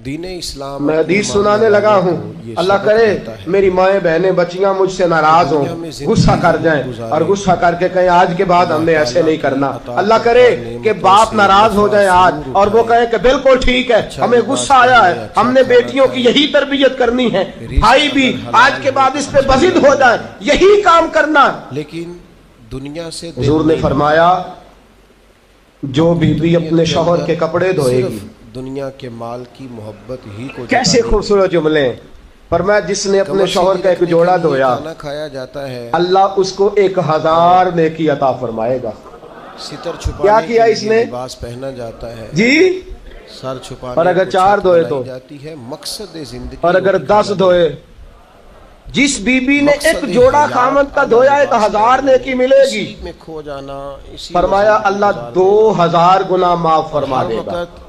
دین اسلام میں حدیث سنانے لگا ہوں، اللہ کرے میری مائیں بہنیں بچیاں مجھ سے ناراض ہوں، غصہ کر جائیں اور غصہ کر کے کہیں آج کے بعد ہم نے ایسے نہیں کرنا۔ اللہ کرے کہ باپ ناراض ہو جائے آج اور وہ کہے کہ بالکل ٹھیک ہے، ہمیں غصہ آیا ہے، ہم نے بیٹیوں کی یہی تربیت کرنی ہے، بھائی بھی آج کے بعد اس پہ بضد ہو جائے، یہی کام کرنا۔ لیکن دنیا سے حضور نے فرمایا جو بیوی اپنے شوہر کے کپڑے دھوئے گی، دنیا کے مال کی محبت ہی کو کیسے خوبصورت جملے ہیں، فرمایا جس نے اپنے شوہر کا ایک جوڑا دھویا کھانا کھایا جاتا ہے، اللہ اس کو 1000 نیکی عطا فرمائے گا۔ ستر چھپانے کیا کیا کے اس لیے نے؟ لباس پہنا جاتا ہے جی، سر چھپانے اور اگر کو 4 چھت دھوئے بنائی تو، جاتی ہے، مقصد زندگی اور اگر روٹی 10 کھانا دھوئے، جس بی بی نے ایک جوڑا خامد کا دھویا 1000 نیکی ملے گی۔ اسی میں کھو جانا، اسی فرمایا میں اللہ گزار 2000 گنا معاف دینا۔ فرما ہر دے گا۔ وقت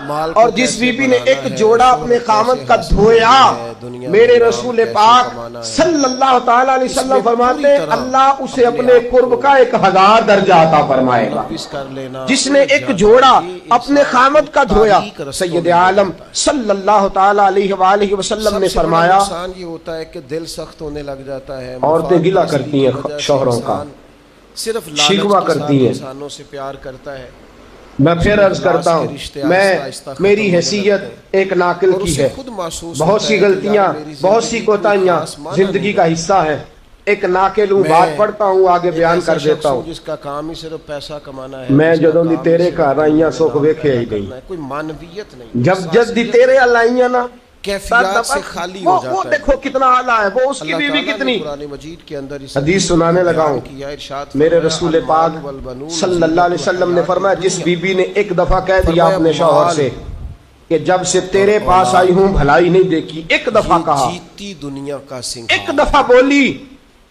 مال کو اور جس کیسے بی بی نے بنانا ایک ہے، جوڑا شہرت اپنے خامد کیسے کا حاصل دھویا، کرنی ہے، دنیا میں میرے نام رسول کیسے پاک کمانا ہے، صلی اللہ تعالیٰ علیہ اس میں وسلم فرماتے پوری ہیں طرح اللہ اسے اپنے آپ کو قرب کا 1000 درجہ عطا فرمائے گا۔ ملوث کر لینا، جس نے ایک جوڑا اپنے خامد کا دھویا، سید عالم صلی اللہ تعالیٰ علیہ وآلہ وسلم نے فرمایا نقصان یہ ہوتا ہے کہ دل سخت ہونے لگ جاتا ہے، عورتیں گلہ کرتی ہیں شوہروں کا، صرف شکوہ لالچ کے کرتی ساتھ ہیں۔ انسانوں سے پیار کرتا ہے۔ میں پھر عرض کرتا ہوں، میری حیثیت ایک ناقل کی ہے، بہت سی غلطیاں، بہت سی کوتاہیاں زندگی کا حصہ ہیں، ایک ناقل ہوں، بات پڑھتا ہوں آگے بیان کر دیتا ہوں۔ جس کا کام ہی صرف پیسہ کمانا ہے، میں جدوں دی تیرے گھر آئیاں سکھ ویکھے ہی نہیں، کوئی معنویت نہیں، جب جد دی تیرے آئیاں نا کیفیات سے خالی ہو جاتا ہے۔ وہ دیکھو کتنا اعلیٰ ہے، وہ اس کی بیوی کتنی۔ قرآن مجید کے اندر حدیث سنانے لگا ہوں، میرے رسول پاک صلی اللہ علیہ وسلم نے فرمایا جس بی بی نے ایک دفعہ کہہ دیا اپنے شوہر سے کہ جب سے تیرے پاس آئی ہوں بھلائی نہیں دیکھی، ایک دفعہ کہا، جیتی دنیا کا سنگھار، ایک دفعہ بولی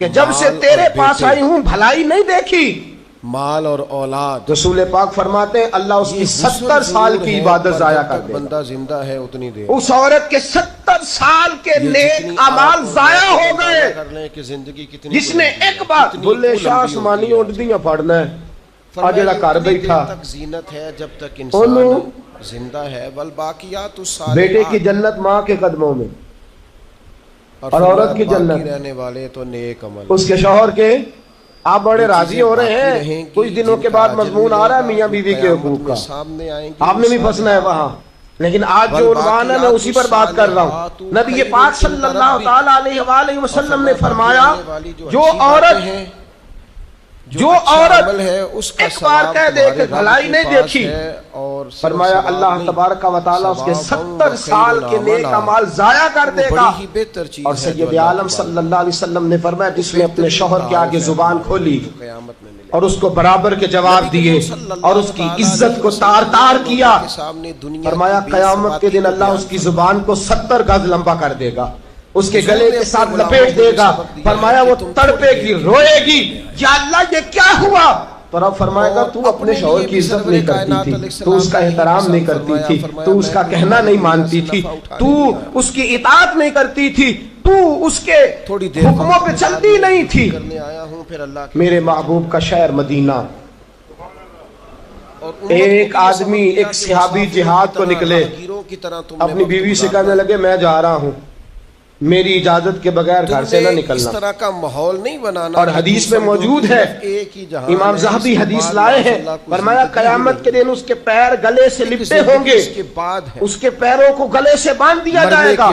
کہ جب سے تیرے پاس آئی ہوں بھلائی نہیں دیکھی، مال اور اولاد، رسول پاک فرماتے ہیں اللہ اس کی 70 سال کی عبادت ضائع کر دے گا۔ بندہ زندہ ہے اتنی دیر اس عورت کے 70 سال کے نیک اعمال ضائع ہو گئے، جس نے ایک بار بلے شاہ سمانی اٹھدیاں پڑھنا ہے آجڑا کر بیٹھا تک زینت ہے جب تک انسان زندہ ہے، والباقیات الصالحات، بیٹے کی جنت ماں کے قدموں میں، اور عورت کی جنت رہنے والے تو نیک عمل، اس کے شوہر کے۔ آپ بڑے راضی ہو رہے ہیں، کچھ دنوں کے بعد مضمون آ رہا ہے میاں بیوی کے حقوق کا، سامنے آئیں گے، آپ نے بھی پھنسنا ہے وہاں، لیکن آج جو عنوان ہے میں اسی پر بات کر رہا ہوں۔ نبی پاک صلی اللہ تعالیٰ علیہ وآلہ وسلم نے فرمایا جو عورت ایک بار کہہ دے کہ بھلائی نہیں دیکھی، فرمایا اللہ تبارک و تعالیٰ اس کے 70 سال کے نیک اعمال ضائع کر دے گا۔ اور سید عالم صلی اللہ علیہ وسلم نے فرمایا جس نے اپنے شوہر کے آگے زبان کھولی اور اس کو برابر کے جواب دیے اور اس کی عزت کو تار تار کیا، فرمایا قیامت کے دن اللہ اس کی زبان کو 70 گز لمبا کر دے گا، اس کے گلے کے ساتھ لپیٹ دے گا، فرمایا وہ تڑپے گی، روئے گی، یا اللہ یہ کیا ہوا؟ تو رب فرمائے گا تو اپنے شوہر کی عزت نہیں کرتی تھی، تو اس کا احترام نہیں کرتی تھی، تو اس کا کہنا نہیں مانتی تھی، تو اس کی اطاعت نہیں کرتی تھی، تو اس کے حکموں پہ چلتی نہیں تھی۔ میرے محبوب کا شہر مدینہ، ایک آدمی ایک صحابی جہاد کو نکلے، اپنی بیوی سے کہنے لگے میں جا رہا ہوں، میری اجازت کے بغیر گھر سے نہ نکلنا۔ اس طرح کا ماحول نہیں بنانا، اور حدیث میں موجود ہے، امام ذہبی حدیث لائے ہیں، فرمایا قیامت کے دن اس کے پیر گلے سے لپٹے ہوں گے، اس کے پیروں کو گلے سے باندھ دیا جائے گا۔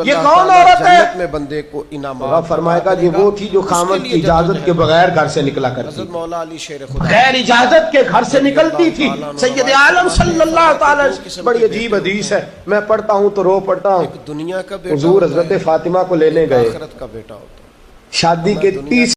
یہ کون عورت ہے؟ میں بندے کو انعام فرمائے گا یہ وہ تھی جو خامد کی اجازت کے بغیر گھر سے نکلا کرتی، مولا علی شیر خدا غیر اجازت کے گھر سے نکلتی تھی۔ سید عالم صلی اللہ تعالی، بڑی عجیب حدیث ہے، میں پڑھتا ہوں تو رو پڑھتا ہوں۔ دنیا کا حضور حضرت فاطمہ کو لینے گئے، آخرت کا بیٹا ہوتا، شادی کے 30